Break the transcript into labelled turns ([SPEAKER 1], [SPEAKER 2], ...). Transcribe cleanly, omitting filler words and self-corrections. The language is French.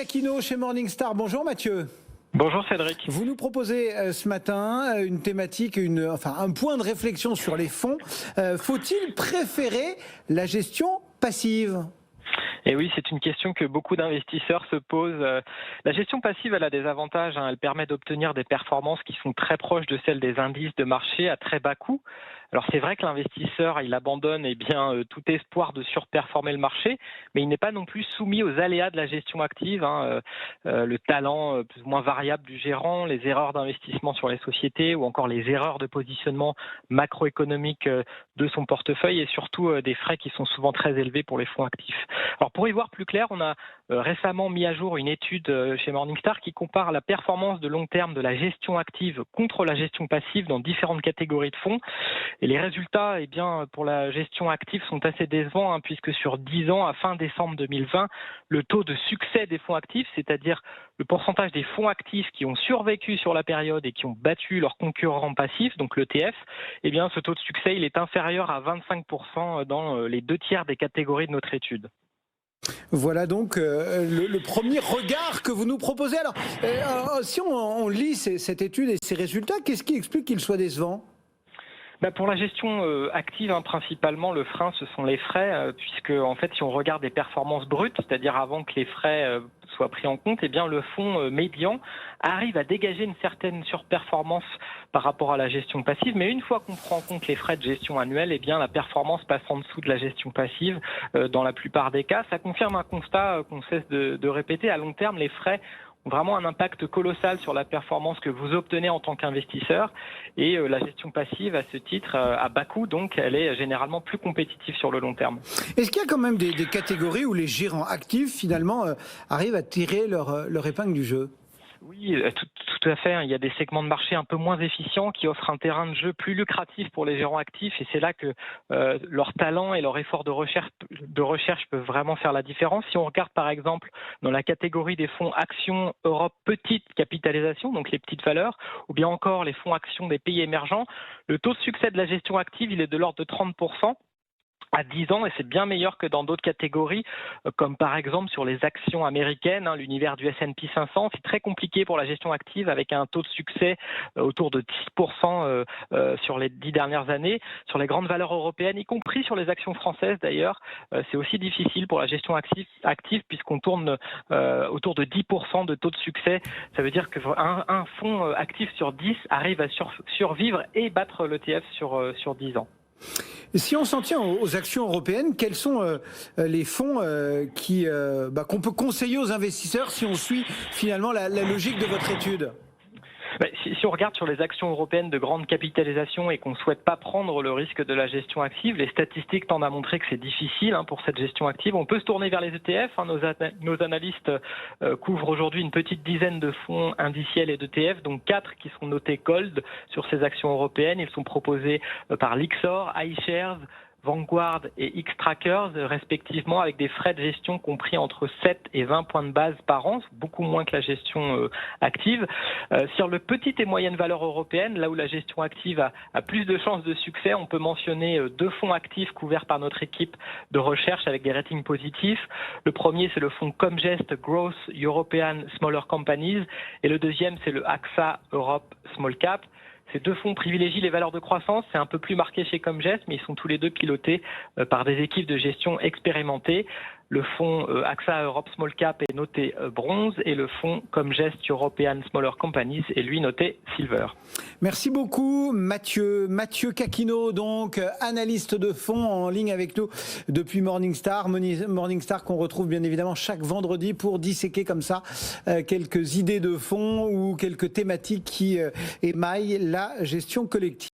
[SPEAKER 1] Aquino chez Morningstar. Bonjour Mathieu.
[SPEAKER 2] Bonjour Cédric.
[SPEAKER 1] Vous nous proposez ce matin une thématique, un point de réflexion sur les fonds. Faut-il préférer la gestion passive ?
[SPEAKER 2] Et oui, c'est une question que beaucoup d'investisseurs se posent. La gestion passive, elle a des avantages. Elle permet d'obtenir des performances qui sont très proches de celles des indices de marché à très bas coût. Alors c'est vrai que l'investisseur, il abandonne tout espoir de surperformer le marché, mais il n'est pas non plus soumis aux aléas de la gestion active. Le talent plus ou moins variable du gérant, les erreurs d'investissement sur les sociétés ou encore les erreurs de positionnement macroéconomique de son portefeuille et surtout des frais qui sont souvent très élevés pour les fonds actifs. Alors pour y voir plus clair, on a récemment mis à jour une étude chez Morningstar qui compare la performance de long terme de la gestion active contre la gestion passive dans différentes catégories de fonds. Et les résultats, pour la gestion active sont assez décevants, puisque sur 10 ans, à fin décembre 2020, le taux de succès des fonds actifs, c'est-à-dire le pourcentage des fonds actifs qui ont survécu sur la période et qui ont battu leurs concurrents passifs, donc l'ETF, ce taux de succès, il est inférieur à 25% dans les 2/3 des catégories de notre étude.
[SPEAKER 1] Voilà donc le premier regard que vous nous proposez. Alors, si on lit cette étude et ces résultats, qu'est-ce qui explique qu'ils soient décevants ?
[SPEAKER 2] Pour la gestion active, principalement, le frein, ce sont les frais, puisque en fait, si on regarde des performances brutes, c'est-à-dire avant que les frais soient pris en compte, le fonds médian arrive à dégager une certaine surperformance par rapport à la gestion passive. Mais une fois qu'on prend en compte les frais de gestion annuels, la performance passe en dessous de la gestion passive dans la plupart des cas. Ça confirme un constat qu'on cesse de répéter. À long terme, les frais ont vraiment un impact colossal sur la performance que vous obtenez en tant qu'investisseur. Et la gestion passive, à ce titre, à bas coût, donc, elle est généralement plus compétitive sur le long terme.
[SPEAKER 1] Est-ce qu'il y a quand même des catégories où les gérants actifs, finalement, arrivent à tirer leur épingle du jeu ?
[SPEAKER 2] Oui, tout à fait. Il y a des segments de marché un peu moins efficients qui offrent un terrain de jeu plus lucratif pour les gérants actifs, et c'est là que leur talent et leur effort de recherche peuvent vraiment faire la différence. Si on regarde par exemple dans la catégorie des fonds actions Europe petite capitalisation, donc les petites valeurs, ou bien encore les fonds actions des pays émergents, le taux de succès de la gestion active, il est de l'ordre de 30%. À 10 ans, et c'est bien meilleur que dans d'autres catégories, comme par exemple sur les actions américaines, l'univers du S&P 500. C'est très compliqué pour la gestion active avec un taux de succès autour de 10% sur les 10 dernières années. Sur les grandes valeurs européennes, y compris sur les actions françaises d'ailleurs, c'est aussi difficile pour la gestion active puisqu'on tourne autour de 10% de taux de succès. Ça veut dire qu'un fonds actif sur 10 arrive à survivre et battre l'ETF sur 10 ans.
[SPEAKER 1] Si on s'en tient aux actions européennes, quels sont les fonds qu'on peut conseiller aux investisseurs si on suit finalement la logique de votre étude ?
[SPEAKER 2] Si on regarde sur les actions européennes de grande capitalisation et qu'on ne souhaite pas prendre le risque de la gestion active, les statistiques tendent à montrer que c'est difficile pour cette gestion active. On peut se tourner vers les ETF. Nos analystes couvrent aujourd'hui une petite dizaine de fonds indiciels et d'ETF, donc 4 qui sont notés Gold sur ces actions européennes. Ils sont proposés par Lyxor, iShares, Vanguard et Xtrackers, respectivement, avec des frais de gestion compris entre 7 et 20 points de base par an, beaucoup moins que la gestion active. Sur le petit et moyenne valeur européenne, là où la gestion active a plus de chances de succès, on peut mentionner 2 fonds actifs couverts par notre équipe de recherche avec des ratings positifs. Le premier, c'est le fonds Comgest Growth European Smaller Companies et le deuxième, c'est le AXA Europe Small Cap. Ces 2 fonds privilégient les valeurs de croissance. C'est un peu plus marqué chez Comgest, mais ils sont tous les 2 pilotés par des équipes de gestion expérimentées. Le fonds AXA Europe Small Cap est noté bronze et le fonds Comgest European Smaller Companies est lui noté silver.
[SPEAKER 1] Merci beaucoup Mathieu. Mathieu Aquino, donc analyste de fonds en ligne avec nous depuis Morningstar. Morningstar qu'on retrouve bien évidemment chaque vendredi pour disséquer comme ça quelques idées de fonds ou quelques thématiques qui émaillent la gestion collective.